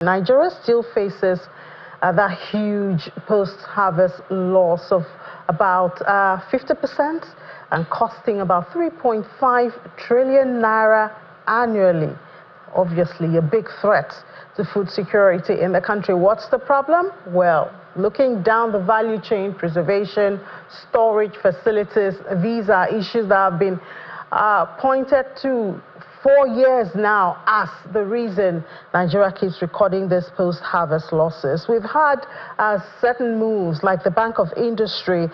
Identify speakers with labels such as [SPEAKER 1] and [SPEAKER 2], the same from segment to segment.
[SPEAKER 1] Nigeria still faces that huge post-harvest loss of about 50% and costing about 3.5 trillion naira annually. Obviously, a big threat to food security in the country. What's the problem? Well, looking down the value chain, preservation, storage facilities, these are issues that have been pointed to 4 years now as the reason Nigeria keeps recording these post-harvest losses. We've had certain moves like the Bank of Industry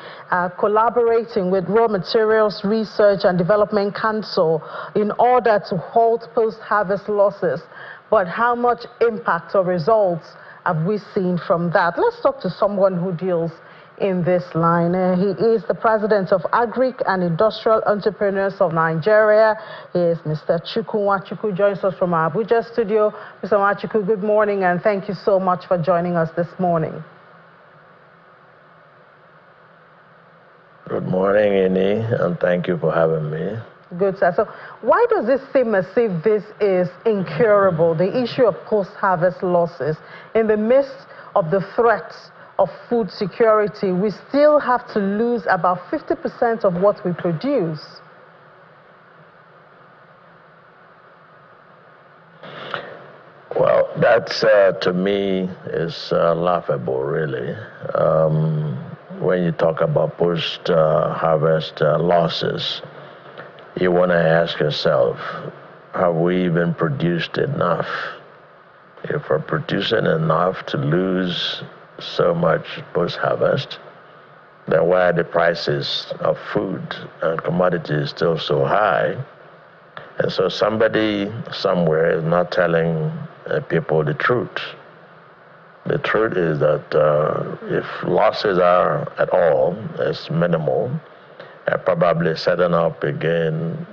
[SPEAKER 1] collaborating with Raw Materials Research and Development Council in order to halt post-harvest losses. But how much impact or results have we seen from that? Let's talk to someone who deals in this line. He is the president of Agric and Industrial Entrepreneurs of Nigeria. He is Mr. Chukwu Nwachukwu, joins us from our Abuja studio. Mr. Nwachukwu, good morning, and thank you so much for joining us this morning.
[SPEAKER 2] Good morning, Ini, and thank you for having me.
[SPEAKER 1] Good, sir. So why does this seem as if this is incurable, the issue of post-harvest losses? In the midst of the threats of food security, we still have to lose about 50% of what we produce.
[SPEAKER 2] Well, that's, to me, is laughable, really. When you talk about post-harvest losses, you want to ask yourself, have we even produced enough? If we're producing enough to lose so much post-harvest, then why are the prices of food and commodities still so high? And so somebody somewhere is not telling people the truth. The truth is that if losses are at all, it's minimal, probably setting up again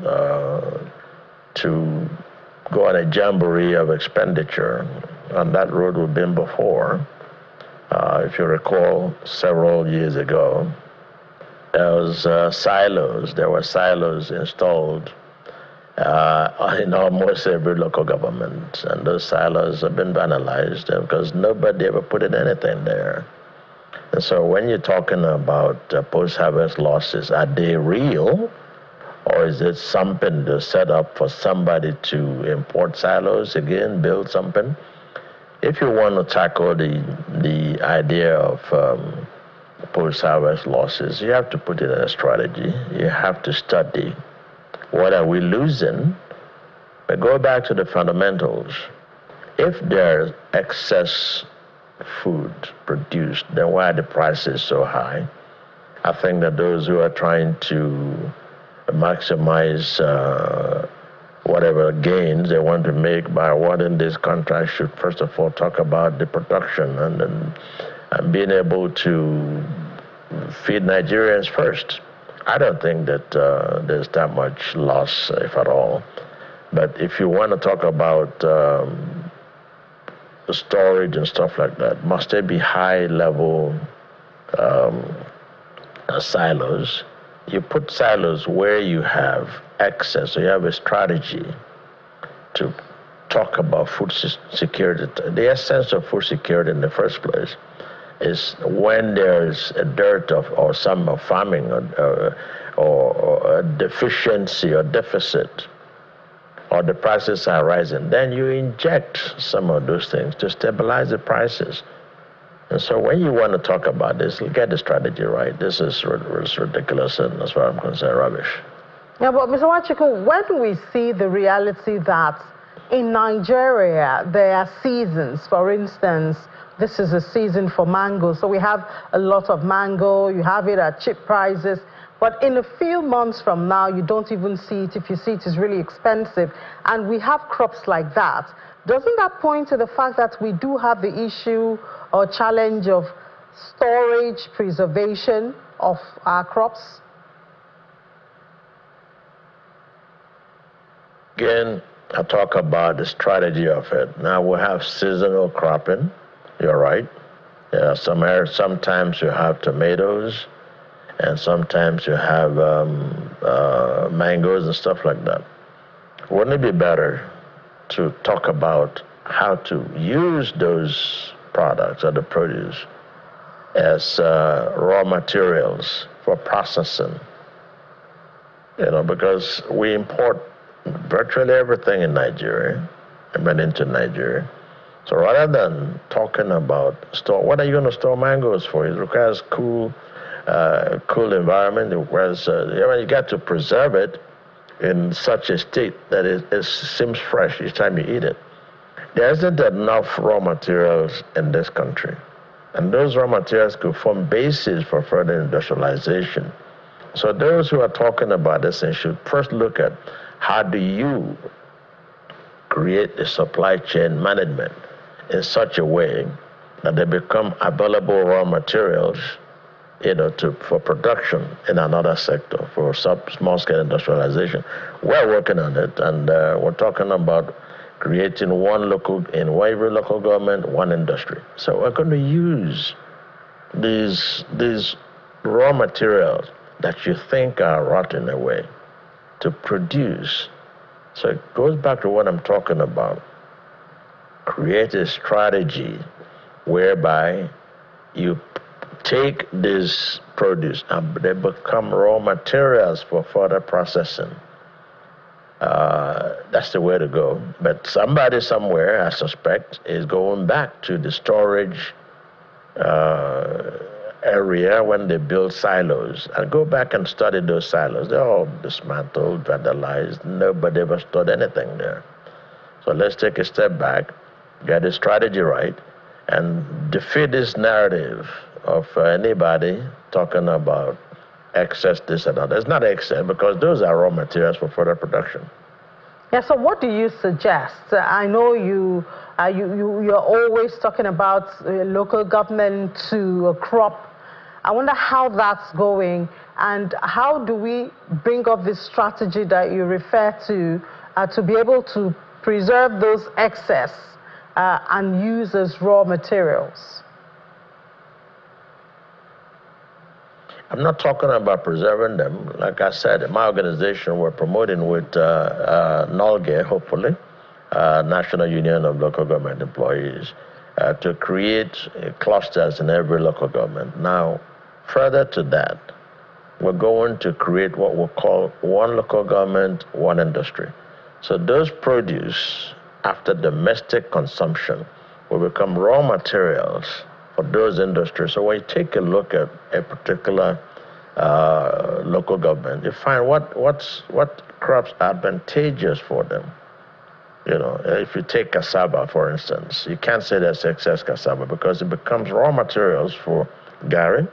[SPEAKER 2] to go on a jamboree of expenditure on that road we've been before. If you recall, several years ago, there was silos. There were silos installed in almost every local government, and those silos have been vandalized because nobody ever put in anything there. And so when you're talking about post-harvest losses, are they real, or is it something to set up for somebody to import silos again, build something? If you want to tackle the idea of post-harvest losses, you have to put it in a strategy. You have to study what are we losing, but go back to the fundamentals. If there's excess food produced, then why are the prices so high? I think that those who are trying to maximize whatever gains they want to make by awarding this contract should first of all talk about the production and being able to feed Nigerians first. I don't think that there's that much loss, if at all. But if you want to talk about storage and stuff like that, must there be high-level silos? You put silos where you have excess, so you have a strategy to talk about food security. The essence of food security in the first place is when there's a dearth of or some of farming or a deficiency or deficit, or the prices are rising, then you inject some of those things to stabilize the prices. And so when you want to talk about this, get the strategy right. This is ridiculous, and as far as I'm concerned, rubbish.
[SPEAKER 1] Yeah, but Mr. Nwachukwu, when we see the reality that in Nigeria there are seasons, for instance, this is a season for mango, so we have a lot of mango, you have it at cheap prices, but in a few months from now, you don't even see it. If you see it, it's really expensive. And we have crops like that. Doesn't that point to the fact that we do have the issue or challenge of storage, preservation of our crops?
[SPEAKER 2] Again, I talk about the strategy of it. Now we have seasonal cropping. You're right. Yeah, sometimes you have tomatoes, and sometimes you have mangoes and stuff like that. Wouldn't it be better to talk about how to use those products or the produce as raw materials for processing. Because we import virtually everything in Nigeria, and went into Nigeria. So rather than talking about what are you going to store mangoes for? It requires cool environment. It requires you got to preserve it in such a state that it seems fresh each time you eat it. There isn't enough raw materials in this country, and those raw materials could form basis for further industrialization. So those who are talking about this thing should first look at how do you create a supply chain management in such a way that they become available raw materials, for production in another sector for small-scale industrialization. We're working on it, and we're talking about creating in every local government, one industry. So we're going to use these raw materials that you think are rotting away to produce. So it goes back to what I'm talking about. Create a strategy whereby you take this produce and they become raw materials for further processing. That's the way to go. But somebody somewhere, I suspect, is going back to the storage area when they build silos, and go back and study those silos. They're all dismantled, vandalized. Nobody ever stored anything there. So let's take a step back, get the strategy right, and defeat this narrative of anybody talking about excess this and that. It's not excess, because those are raw materials for further production.
[SPEAKER 1] Yeah, so what do you suggest? I know you're always talking about local government to crop. I wonder how that's going, and how do we bring up this strategy that you refer to be able to preserve those excess and use as raw materials?
[SPEAKER 2] I'm not talking about preserving them. Like I said, in my organization, we're promoting with NOLGE, hopefully, National Union of Local Government Employees, to create clusters in every local government. Now, further to that, we're going to create what we'll call one local government, one industry. So those produce after domestic consumption will become raw materials for those industries. So when you take a look at a particular local government, you find what crops are advantageous for them. If you take cassava, for instance, you can't say there's excess cassava because it becomes raw materials for gari.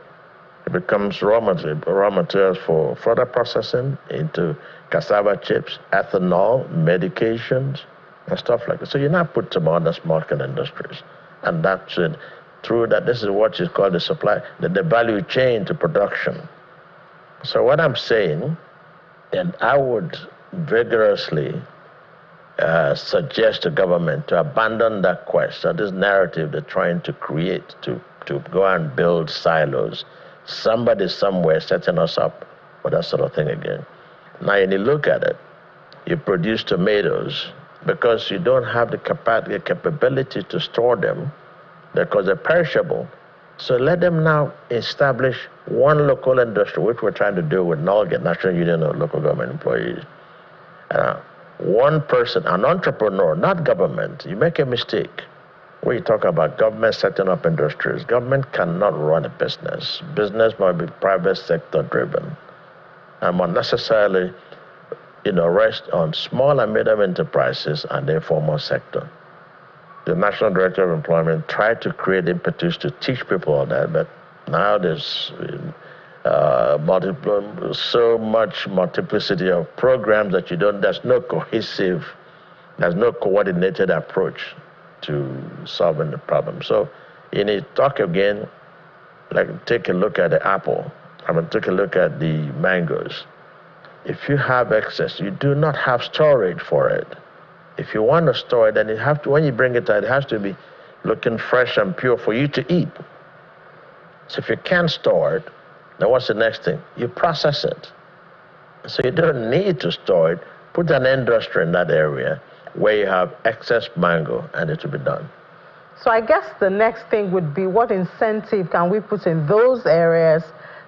[SPEAKER 2] It becomes raw materials for further processing into cassava chips, ethanol, medications, and stuff like that. So you now put some other small-scale industries, and that's it. Through that, this is what is called the supply, the value chain to production. So what I'm saying, and I would vigorously suggest to government to abandon that quest, or this narrative they're trying to create to go and build silos. Somebody somewhere setting us up for that sort of thing again. Now, when you look at it, you produce tomatoes because you don't have the capability to store them because they're perishable. So let them now establish one local industry, which we're trying to do with NOLGE, National Union of Local Government Employees. One person, an entrepreneur, not government. You make a mistake when you talk about government setting up industries. Government cannot run a business. Business must be private sector driven and must necessarily rest on small and medium enterprises and the informal sector. The National Director of Employment tried to create impetus to teach people all that, but now there's so much multiplicity of programs that there's no cohesive, there's no coordinated approach to solving the problem. So you need to talk again, like take a look at the apple, take a look at the mangoes. If you have excess, you do not have storage for it. If you want to store it, then you have to, when you bring it out, it has to be looking fresh and pure for you to eat. So if you can't store it, then what's the next thing? You process it. So you don't need to store it. Put an industry in that area where you have excess mango, and it will be done.
[SPEAKER 1] So I guess the next thing would be, what incentive can we put in those areas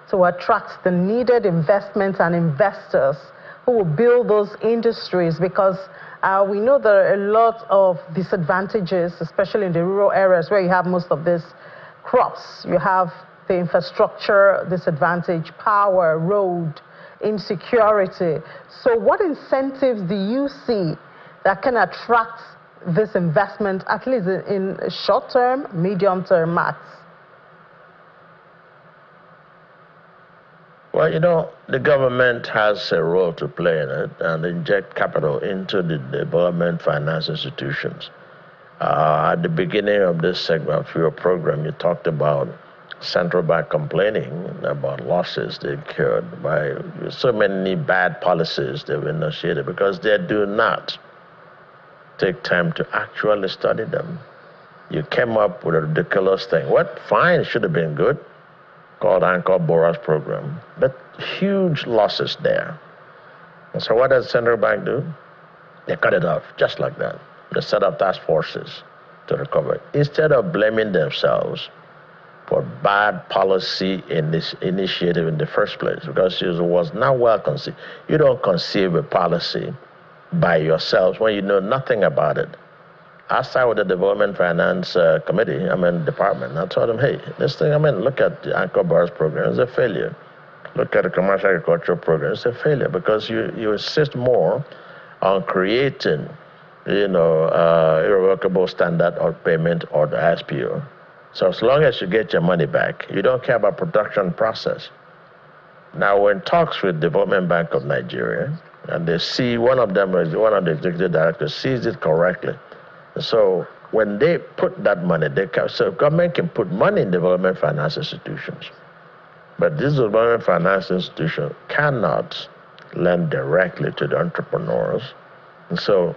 [SPEAKER 1] to attract the needed investments and investors who will build those industries? Because we know there are a lot of disadvantages, especially in the rural areas where you have most of these crops. You have the infrastructure disadvantage, power, road, insecurity. So what incentives do you see that can attract this investment, at least in short term, medium term, max?
[SPEAKER 2] Well, the government has a role to play in it and inject capital into the development finance institutions. At the beginning of this segment of your program, you talked about central bank complaining about losses they incurred by so many bad policies they've initiated because they do not take time to actually study them. You came up with a ridiculous thing. What? Fine, it should have been good, called Anchor Borrowers Program, but huge losses there. And so what does the central bank do? They cut it off, just like that. They set up task forces to recover it. Instead of blaming themselves for bad policy in this initiative in the first place, because it was not well conceived. You don't conceive a policy by yourselves when you know nothing about it. I started with the Development Finance Department. I told them, hey, this thing, look at the Anchor Borrowers Program, it's a failure. Look at the Commercial Agricultural Program, it's a failure because you insist more on creating, irrevocable standard of payment or the SPO. So as long as you get your money back, you don't care about production process. Now, when talks with Development Bank of Nigeria, and they see one of the executive directors sees it correctly. So when they put that money, so government can put money in development finance institutions. But this development finance institution cannot lend directly to the entrepreneurs. And so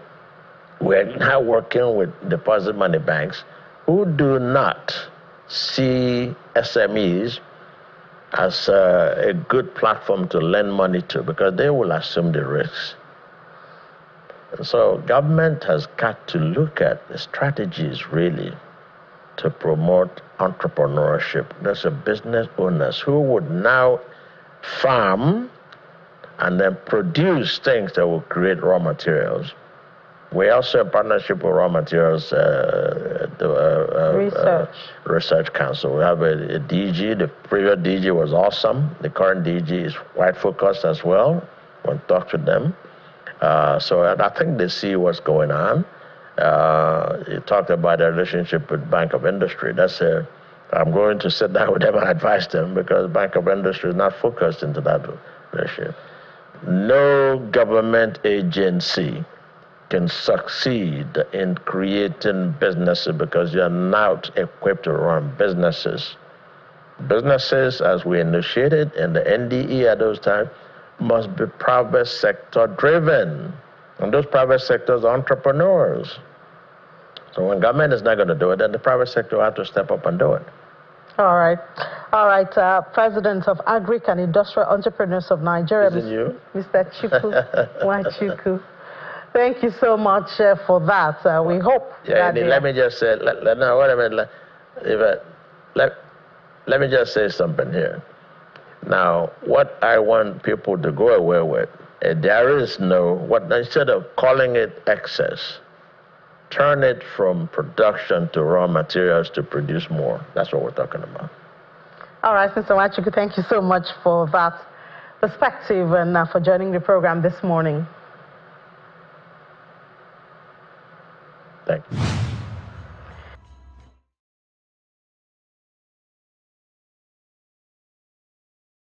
[SPEAKER 2] we're now working with deposit money banks who do not see SMEs as a good platform to lend money to because they will assume the risks. And so government has got to look at the strategies really to promote entrepreneurship. There's a business owners who would now farm and then produce things that will create raw materials. We also have partnership with Raw Materials Research Council. We have a DG. The previous DG was awesome. The current DG is quite focused as well. We'll talk to them. So I think they see what's going on. You talked about the relationship with Bank of Industry. I'm going to sit down with them and advise them because Bank of Industry is not focused into that relationship. No government agency can succeed in creating businesses because you're not equipped to run businesses. Businesses, as we initiated in the NDE at those times, must be private sector driven. And those private sectors are entrepreneurs. So when government is not going to do it, then the private sector will have to step up and do it.
[SPEAKER 1] All right. President of Agric and Industrial Entrepreneurs of Nigeria, Mr. Chukwu Nwachukwu. Thank you so much for that. We hope.
[SPEAKER 2] Yeah, let me just say, let me just say something here. Now, what I want people to go away with, there is instead of calling it excess, turn it from production to raw materials to produce more. That's what we're talking about.
[SPEAKER 1] All right, Mr. Nwachukwu, thank you so much for that perspective and for joining the program this morning.
[SPEAKER 2] Thank you.